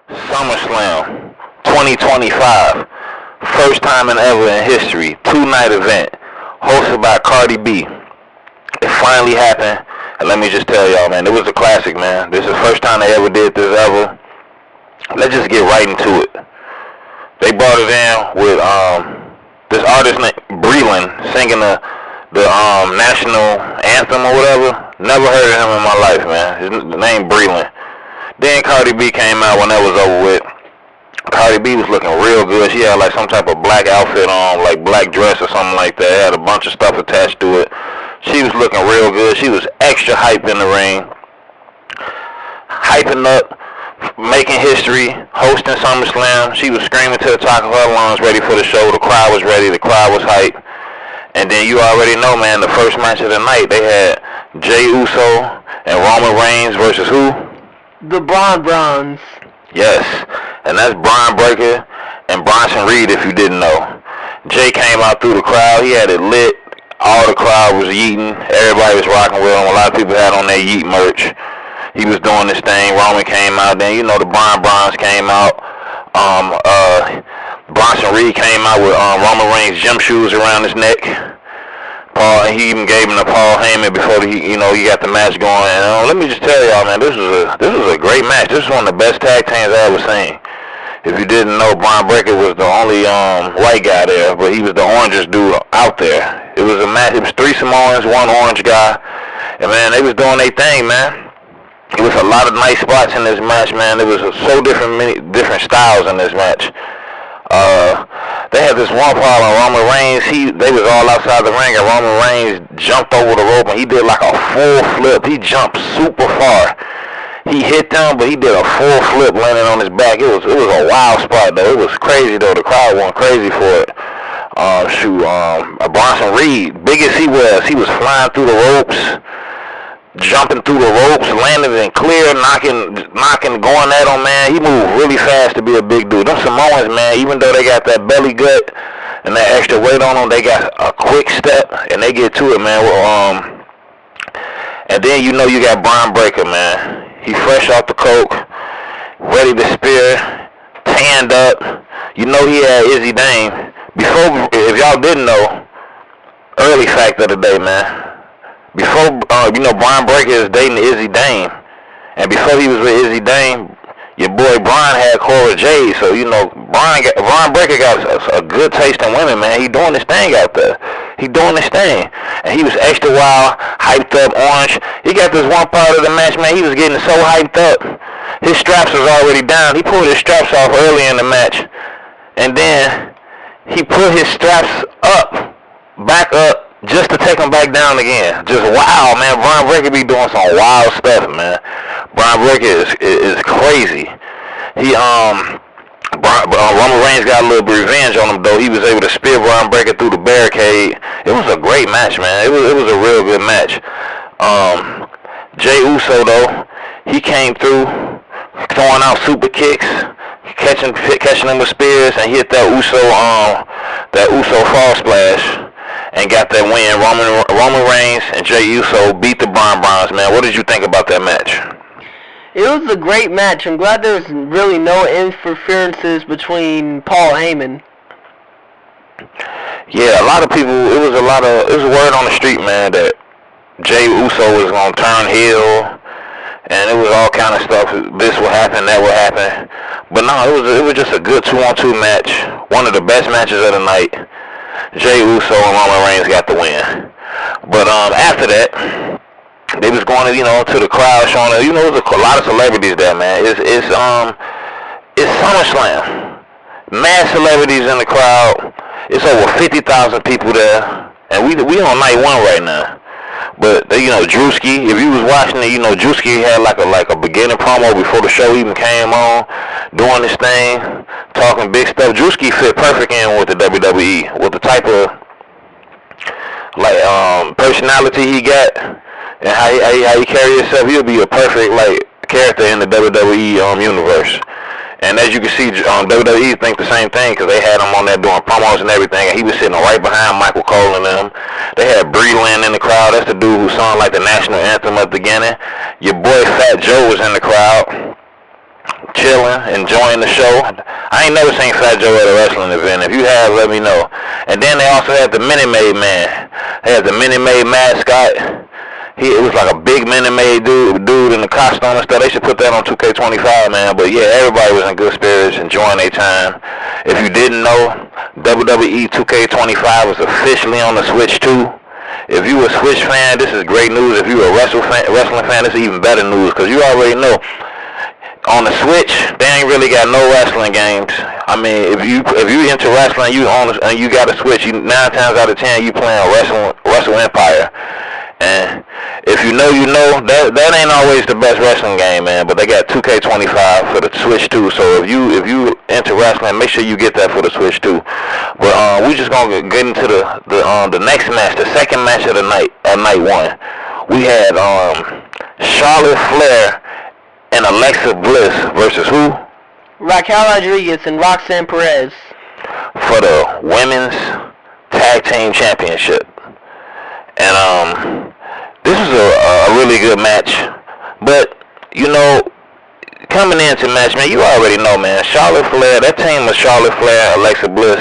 SummerSlam 2025. First time in ever in history. Two-night event. Hosted by Cardi B. It finally happened. And let me just tell y'all, man, it was a classic, man. This is the first time they ever did this ever. Let's just get right into it. They brought it in with this artist named Breland singing the national anthem or whatever. Never heard of him in my life, man. His name Breland. Then Cardi B came out when that was over with. Cardi B was looking real good. She had like some type of black outfit on, like black dress or something like that. Had a bunch of stuff attached to it. She was looking real good. She was extra hype in the ring. Hyping up, making history, hosting SummerSlam. She was screaming to the top of her lungs, ready for the show. The crowd was ready. The crowd was hype. And then you already know, man, the first match of the night, they had Jey Uso and Roman Reigns versus who? The Brons. Yes, and that's Brian Breaker and Bronson Reed, if you didn't know. Jay came out through the crowd. He had it lit. All the crowd was yeeting. Everybody was rocking with him. A lot of people had on their yeet merch. He was doing this thing. Roman came out. Then, you know, the Brons came out. Bronson Reed came out with Roman Reigns gym shoes around his neck. He even gave him to Paul Heyman before he got the match going. And let me just tell y'all, man, this was a great match. This was one of the best tag teams I ever seen. If you didn't know, Brian Breaker was the only white guy there, but he was the orangest dude out there. It was a match. It was 3 Samoans, 1 orange guy, and man, they was doing their thing, man. It was a lot of nice spots in this match, man. There was so many different styles in this match. They had this one part on Roman Reigns. They was all outside the ring, and Roman Reigns jumped over the rope, and he did like a full flip. He jumped super far. He hit them, but he did a full flip landing on his back. It was a wild spot, though. It was crazy, though. The crowd went crazy for it. Bronson Reed, big as he was flying through the ropes, jumping through the ropes, landing in clear, knocking, going at him, man. He moved really fast to be a big dude. Them Samoans, man, even though they got that belly gut and that extra weight on them, they got a quick step, and they get to it, man. And then you got Brian Breaker, man. He fresh off the coke, ready to spear, tanned up. He had Izzy Dame. Before, if y'all didn't know, early fact of the day, man. Before, Brian Breaker is dating Izzy Dame. And before he was with Izzy Dame, your boy Brian had Cora Jade. So, Brian Breaker got a good taste in women, man. He doing his thing out there. He doing his thing. And he was extra wild, hyped up, orange. He got this one part of the match, man. He was getting so hyped up. His straps was already down. He pulled his straps off early in the match. And then he put his straps back up, just to take him back down again. Just wow, man. Brian Breaker be doing some wild stuff, man. Brian Breaker is crazy. Roman Reigns got a little bit of revenge on him, though. He was able to spear Brian Breaker through the barricade. It was a great match, man. It was a real good match. Jey Uso, though, he came through throwing out super kicks, catching them with spears, and hit that Uso fall splash. And got that win. Roman Reigns and Jey Uso beat the Brons, man. What did you think about that match? It was a great match. I'm glad there was really no interferences between Paul Heyman. Yeah, a lot of people, it was a word on the street, man, that Jey Uso was going to turn heel, and it was all kind of stuff. This will happen, that will happen. But no, it was just a good 2-on-2 match. One of the best matches of the night. Jey Uso and Roman Reigns got the win. But after that, they was going to the crowd showing it. There's a lot of celebrities there, man. It's SummerSlam. Mad celebrities in the crowd. It's over 50,000 people there. And we on night 1 right now. But Drewski, if you was watching it, Drewski had like a beginning promo before the show even came on, doing this thing, talking big stuff. Drewski fit perfect in with the WWE, with the type of personality he got and how he carry himself. He'll be a perfect character in the WWE universe. And as you can see, WWE think the same thing because they had him on there doing promos and everything. And he was sitting right behind Michael Cole and them. They had Breland in the crowd. That's the dude who sung like the national anthem at the beginning. Your boy Fat Joe was in the crowd. chilling, enjoying the show. I ain't never seen Fat Joe at a wrestling event. If you have, let me know. And then they also had the Minute Maid man. They had the Minute Maid mascot. It was like a big Minute Maid dude in the costume and stuff. They should put that on 2K25, man. But yeah, everybody was in good spirits, enjoying their time. If you didn't know, WWE 2K25 was officially on the Switch too. If you a Switch fan, this is great news. If you a wrestling fan, this is even better news because you already know. On the Switch, they ain't really got no wrestling games. I mean, if you into wrestling, and you got a Switch, 9 times out of 10 you playing Wrestle Empire. And if you know, that ain't always the best wrestling game, man. But they got 2K25 for the Switch too. So if you into wrestling, make sure you get that for the Switch too. But we just gonna get into the next match, the second match of the night, night one. We had Charlotte Flair and Alexa Bliss versus who? Raquel Rodriguez and Roxanne Perez for the Women's Tag Team Championship. And this was a really good match. But you know, coming into match, man, you already know, man. Charlotte Flair, that team of Charlotte Flair and Alexa Bliss,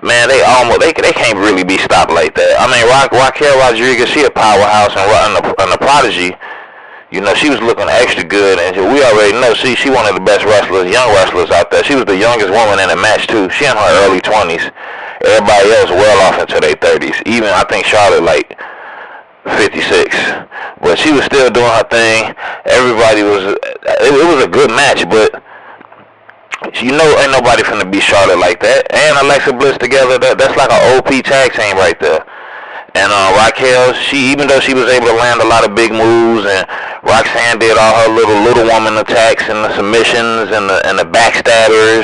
man, they can't really be stopped like that. I mean, Raquel Rodriguez, she a powerhouse and a prodigy. You know, she was looking extra good, and we already know she one of the best young wrestlers out there. She was the youngest woman in the match too. She in her early 20s. Everybody else well off into their 30s. Even I think Charlotte like 56, but she was still doing her thing. Everybody was. It was a good match, but you know, ain't nobody finna beat Charlotte like that. And Alexa Bliss together, that's like an OP tag team right there. And Raquel, even though she was able to land a lot of big moves, and Roxanne did all her little woman attacks and the submissions and the backstabbers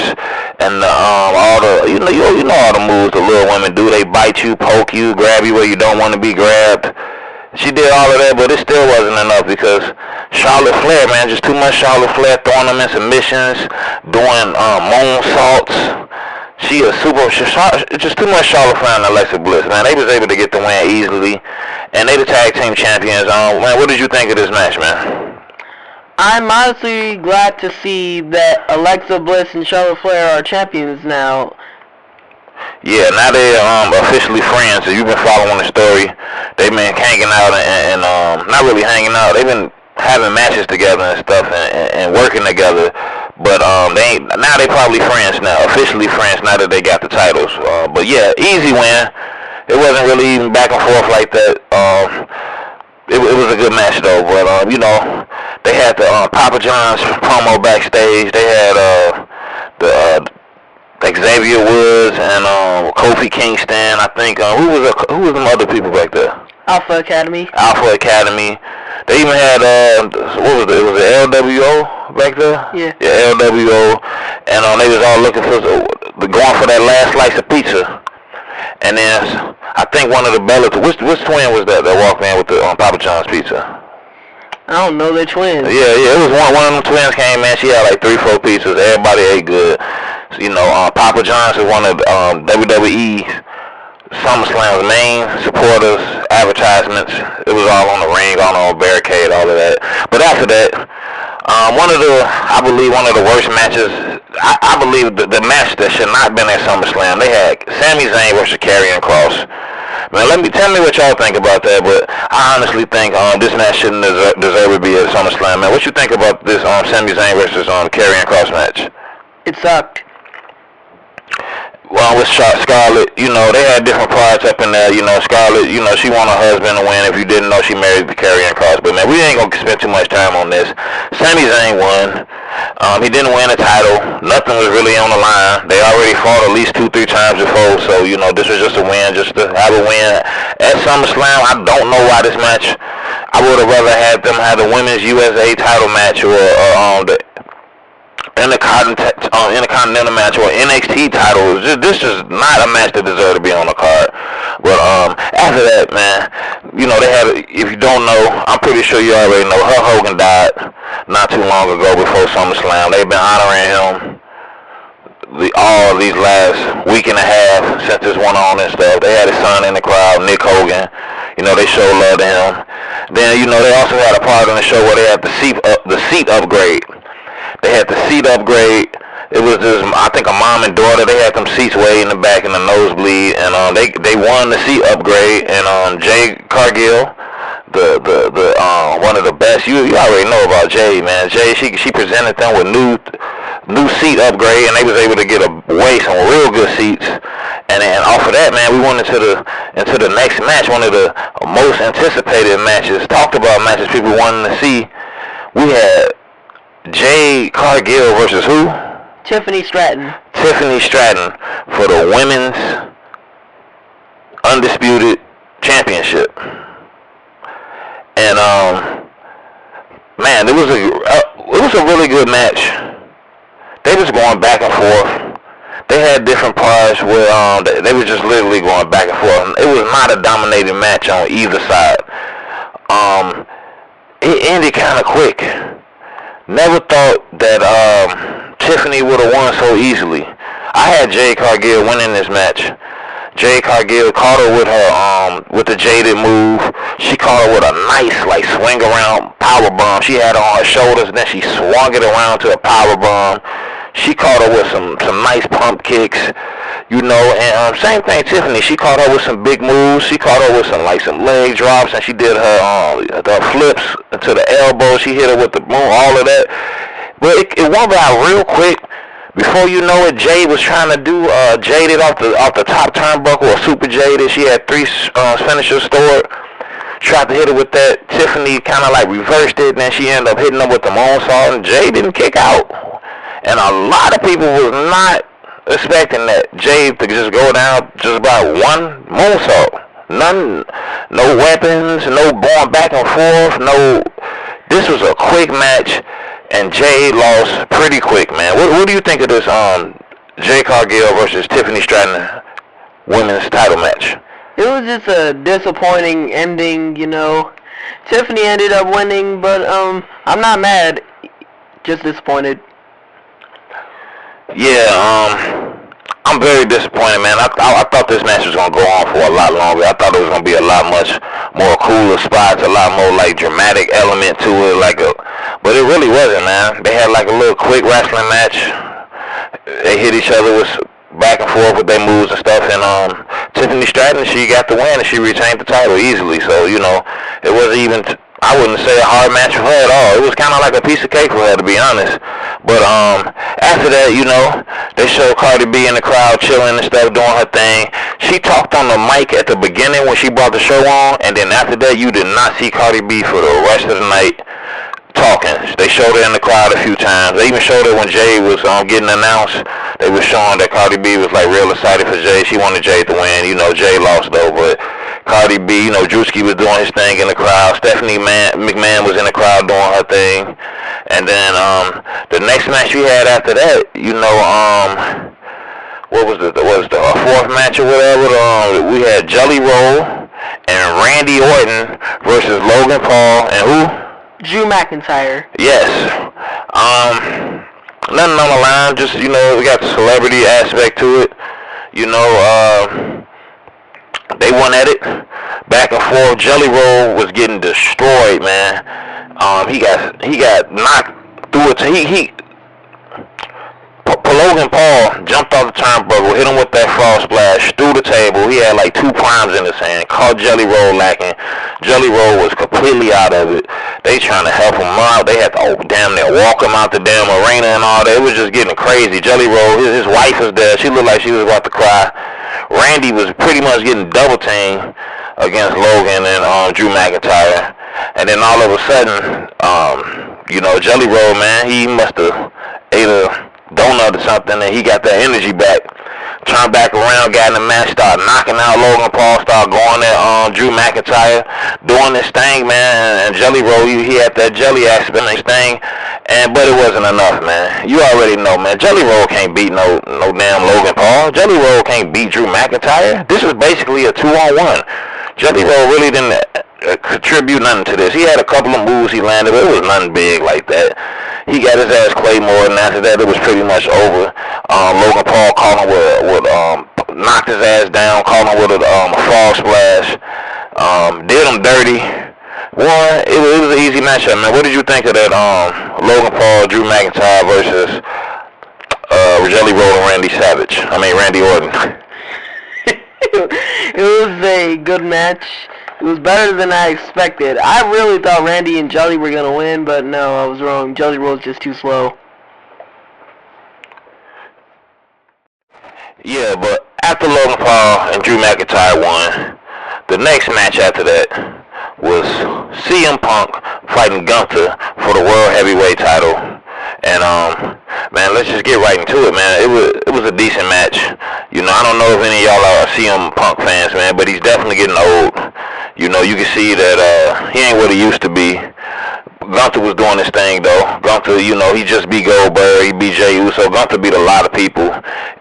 and all the you know all the moves the little women do. They bite you, poke you, grab you where you don't want to be grabbed. She did all of that, but it still wasn't enough because Charlotte Flair, man, just too much Charlotte Flair, throwing them in submissions, doing moonsaults. She a just too much Charlotte Flair and Alexa Bliss, man. They was able to get the win easily, and they the tag team champions. Man, what did you think of this match, man? I'm honestly glad to see that Alexa Bliss and Charlotte Flair are champions now. Yeah, now they're officially friends. If you've been following the story, they've been hanging out and not really hanging out. They've been having matches together and stuff and working together. But now they probably friends now, officially friends now that they got the titles. But yeah, easy win. It wasn't really even back and forth like that. It was a good match though. But you know, they had the Papa John's promo backstage. They had the Xavier Woods and Kofi Kingston. I think who was them other people back there? Alpha Academy. They even had what was it? Was it LWO back there? Yeah. Yeah, LWO, and they was all looking for going for that last slice of pizza. And then I think one of the Bellator, which twin was that walked in with the Papa John's pizza? I don't know, they're twins. Yeah, it was one of them twins came in. She had like 3-4 pizzas. Everybody ate good. So, you know, Papa John's is one of WWE SummerSlam's main supporters, advertisements. It was all on the ring, all on the barricade, all of that. But after that, I believe one of the worst matches. I believe the match that should not have been at SummerSlam. They had Sami Zayn versus Karrion Kross. Man, tell me what y'all think about that. But I honestly think this match shouldn't deserve to be at SummerSlam. Man, what you think about this Sami Zayn versus Karrion Kross match? It sucked. Well, with Scarlett, you know, they had different parts up in there. You know, Scarlett, you know, she want her husband to win. If you didn't know, she married Karrion Kross. But, man, we ain't going to spend too much time on this. Sami Zayn won. He didn't win a title. Nothing was really on the line. They already fought at least 2-3 times before. So, you know, this was just a win, just to have a win. At SummerSlam, I don't know why this match. I would have rather had them have the Women's USA title match or the Intercontinental match or NXT title. This is not a match that deserves to be on the card. But after that, man, you know, they had, if you don't know, I'm pretty sure you already know, Hulk Hogan died not too long ago before SummerSlam. They've been honoring him all these last week and a half since this went on and stuff. They had his son in the crowd, Nick Hogan. You know, they showed love to him. Then, you know, they also had a part in the show where they had the seat upgrade. They had the seat upgrade. It was just, I think, a mom and daughter. They had them seats way in the back in the nosebleed, and they won the seat upgrade. And Jay Cargill, the one of the best. You already know about Jay, man. Jay, she presented them with new seat upgrade, and they was able to get away some real good seats. And then off of that, man, we went into the next match, one of the most anticipated matches, talked about matches people wanted to see. We had Jade Cargill versus who? Tiffany Stratton. Tiffany Stratton for the women's undisputed championship. And man, it was a really good match. They was going back and forth. They had different parts where they was just literally going back and forth. It was not a dominating match on either side. It ended kind of quick. Never thought that Tiffany would have won so easily. I had Jade Cargill winning this match. Jade Cargill caught her with the jaded move. She caught her with a nice swing around power bomb. She had her on her shoulders, and then she swung it around to a power bomb. She caught her with some nice pump kicks, and same thing Tiffany. She caught her with some big moves. She caught her with some leg drops, and she did her flips to the elbow. She hit her with the boom, all of that. But it went by real quick. Before you know it, Jade was trying to do jaded off the top turnbuckle, or super jaded. She had 3 finishers stored. Tried to hit her with that. Tiffany kind of reversed it, and then she ended up hitting her with the moonsault, and Jade didn't kick out. And a lot of people was not expecting that Jade to just go down just by one moonsault. No weapons, no going back and forth, this was a quick match, and Jade lost pretty quick, man. What do you think of this Jade Cargill versus Tiffany Stratton women's title match? It was just a disappointing ending, Tiffany ended up winning, but I'm not mad, just disappointed. Yeah, I'm very disappointed, man. I thought this match was going to go on for a lot longer. I thought it was going to be a lot much more cooler spots, a lot more dramatic element to it, but it really wasn't, man. They had a little quick wrestling match. They hit each other with back and forth with their moves and stuff, and Tiffany Stratton, she got the win, and she retained the title easily. So, it wasn't even, I wouldn't say a hard match for her at all. It was kind of like a piece of cake for her, to be honest. But after that, they showed Cardi B in the crowd chilling and stuff, doing her thing. She talked on the mic at the beginning when she brought the show on, and then after that, you did not see Cardi B for the rest of the night talking. They showed her in the crowd a few times. They even showed her when Jay was getting announced. They were showing that Cardi B was real excited for Jay. She wanted Jay to win. Jay lost though, but Cardi B, Drewski was doing his thing in the crowd. Stephanie McMahon was in the crowd doing her thing. And then the next match we had after that, what was the fourth match or whatever? We had Jelly Roll and Randy Orton versus Logan Paul and who? Drew McIntyre. Yes. Nothing on the line. Just we got the celebrity aspect to it. They went at it back and forth. Jelly Roll was getting destroyed, man. He got knocked through it. Logan Paul jumped off the turnbuckle, hit him with that frog splash through the table. He had 2 primes in his hand. Caught Jelly Roll lacking. Jelly Roll was completely out of it. They trying to help him out. They had to damn near walk him out the damn arena and all that. It was just getting crazy. Jelly Roll, his wife was there. She looked like she was about to cry. Randy was pretty much getting double teamed against Logan and Drew McIntyre. And then all of a sudden, Jelly Roll, man, he must have ate a donut or something, and he got that energy back. Turned back around, got in the match, started knocking out Logan Paul, started going at Drew McIntyre, doing this thing, man. And Jelly Roll, he had that jelly aspect of his thing, but it wasn't enough, man. You already know, man. Jelly Roll can't beat no damn Logan Paul. Jelly Roll can't beat Drew McIntyre. This was basically a 2-on-1. Jelly Roll really didn't contribute nothing to this. He had a couple of moves he landed, but it was nothing big like that. He got his ass claymore, and after that, it was pretty much over. Logan Paul caught him knocked his ass down, caught him with a frog splash, did him dirty, One, it was an easy matchup, man. What did you think of that Logan Paul, Drew McIntyre versus Jelly Roll and Randy Orton? It was a good match. It was better than I expected. I really thought Randy and Jelly were going to win, but no, I was wrong. Jelly Roll's just too slow. Yeah, but after Logan Paul and Drew McIntyre won, the next match after that was CM Punk fighting Gunther for the World Heavyweight title. And man, let's just get right into it, man. It was a decent match. You know, I don't know if any of y'all are CM Punk fans, man, but he's definitely getting old. You know, you can see that he ain't what he used to be. Gunther was doing his thing, though. Gunther, you know, he just beat Goldberg, he beat Jey Uso. Gunther beat a lot of people.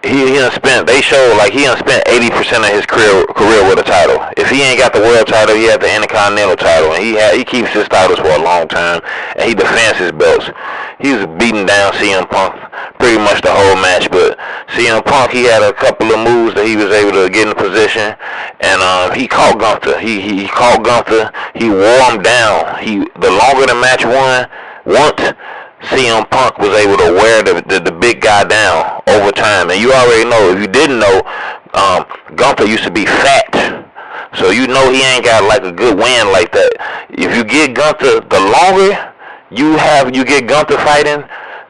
They showed like he done spent 80% of his career with a title. If he ain't got the world title, he had the Intercontinental title, and he keeps his titles for a long time, and he defends his belts. He was beating down CM Punk pretty much the whole match, but CM Punk, he had a couple of moves that he was able to get in position, and he caught Gunther. He caught Gunther. He wore him down. The longer the match once CM Punk was able to wear the big guy down over time. And you already know, if you didn't know, Gunther used to be fat. So you know he ain't got like a good win like that. If you get Gunther, the longer you get Gunther fighting,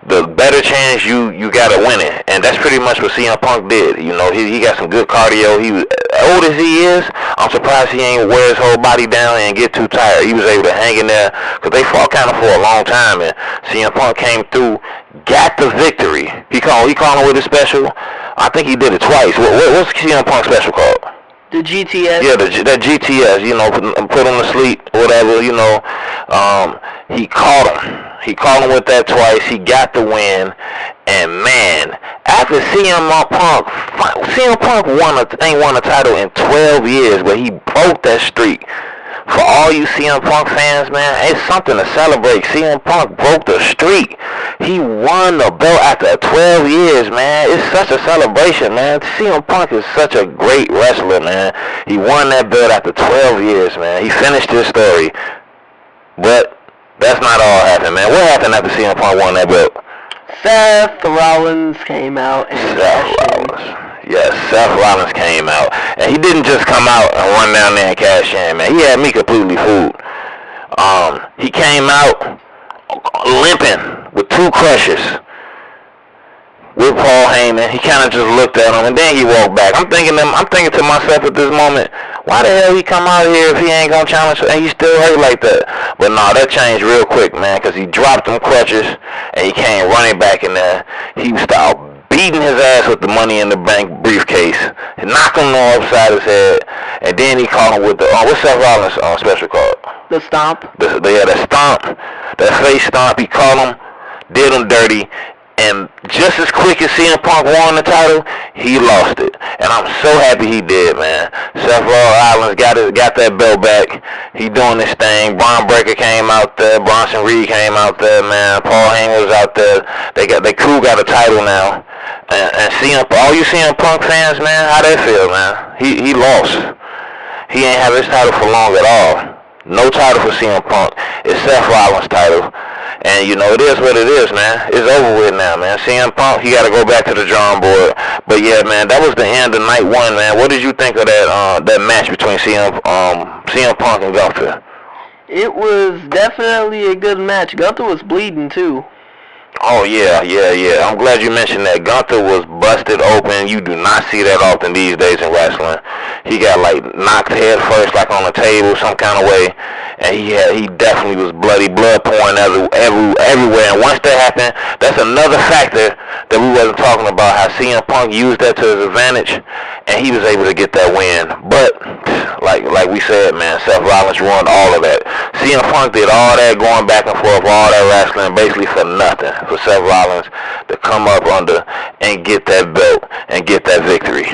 the better chance you got of winning. And that's pretty much what CM Punk did. You know, he got some good cardio. He was, old as he is, I'm surprised he ain't wear his whole body down and get too tired. He was able to hang in there, because they fought kind of for a long time, and CM Punk came through, got the victory. He called him with his special. I think he did it twice. What's CM Punk's special called? The GTS? Yeah, that GTS, you know, put him to sleep, whatever, you know. He caught him. He caught him with that twice. He got the win. And, man, after CM Punk ain't won a title in 12 years, but he broke that streak. For all you CM Punk fans, man, it's something to celebrate. CM Punk broke the streak. He won the belt after 12 years, man. It's such a celebration, man. CM Punk is such a great wrestler, man. He won that belt after 12 years, man. He finished his story. But that's not all happened, man. What happened after CM Punk won that belt? Seth Rollins came out and Yes, Seth Rollins came out. And he didn't just come out and run down there and cash in, man. He had me completely fooled. He came out limping with 2 crushes with Paul Heyman. He kind of just looked at him, and then he walked back. I'm thinking to myself at this moment, why the hell he come out here if he ain't gonna challenge and he still hurt like that? But no, that changed real quick, man, because he dropped them crutches and he came running back in there. He started beating his ass with the Money in the Bank briefcase, knocked him upside his head, and then he caught him with the what's Seth Rollins special called? The stomp. They had a stomp, that face stomp. He caught him, did him dirty. And just as quick as CM Punk won the title, he lost it. And I'm so happy he did, man. Seth Rollins got that belt back. He doing this thing. Braun Breaker came out there. Bronson Reed came out there, man. Paul Heyman was out there. They crew got a title now. And all you CM Punk fans, man, how they feel, man? He lost. He ain't have his title for long at all. No title for CM Punk. It's Seth Rollins' title. And, you know, it is what it is, man. It's over with now, man. CM Punk, he got to go back to the drawing board. But, yeah, man, that was the end of night 1, man. What did you think of that match between CM Punk and Gunther? It was definitely a good match. Gunther was bleeding, too. Oh, yeah. I'm glad you mentioned that. Gunther was busted open. You do not see that often these days in wrestling. He got, like, knocked head first, like on a table, some kind of way. And he definitely was bloody, blood pouring everywhere. And once that happened, that's another factor that we wasn't talking about, how CM Punk used that to his advantage, and he was able to get that win. But, like we said, man, Seth Rollins ruined all of that. CM Punk did all that going back and forth, all that wrestling, basically for nothing, for Seth Rollins to come up under and get that belt and get that victory.